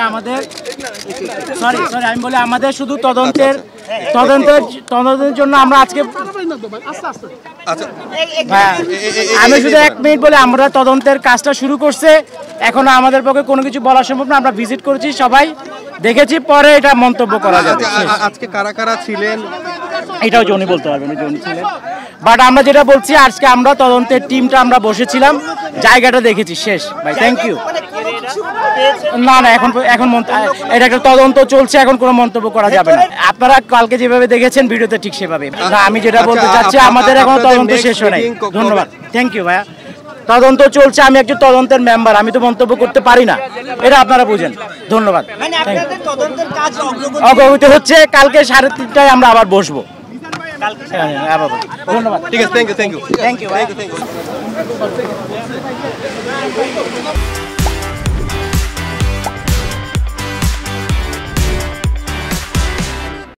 আমাদের সরি আমি বলি আমাদের শুধু তদন্তের জন্য আমরা আজকে আমি শুধু 1 মিনিট বলে আমরা তদন্তের কাজটা শুরু করছে এখনো আমাদের পক্ষে কোনো কিছু বলা সম্ভব না আমরা ভিজিট করেছি সবাই দেখেছি পরে এটা মন্তব্য করা যাবে আজকে কারা কারা ছিলেন এটাও জনি বলতে পারবেন জনি ছিলেন বাট আমরা যেটা বলছি আজকে আমরা তদন্তের টিমটা আমরা বসেছিলাম জায়গাটা দেখেছি শেষ ভাই থ্যাংক ইউ না এখন এটা একটা তদন্ত চলছে এখন কোনো মন্তব্য করা যাবে না আপনারা কালকে যেভাবে দেখেছেন ভিডিওতে ঠিক সেভাবে না আমি যেটা বলতে চাচ্ছি আমাদের এখন তদন্ত শেষ হয় নাই ধন্যবাদ থ্যাংক ইউ ভাইয়া তদন্ত চলছে আমি একজন তদন্তের মেম্বার আমি তো মন্তব্য করতে পারি না এটা আপনারা বুঝেন ধন্যবাদ অগ্রগতি হচ্ছে কালকে 3:30টায় আমরা আবার বসবো ধন্যবাদ ঠিক আছে থ্যাংক ইউ থ্যাংক ইউ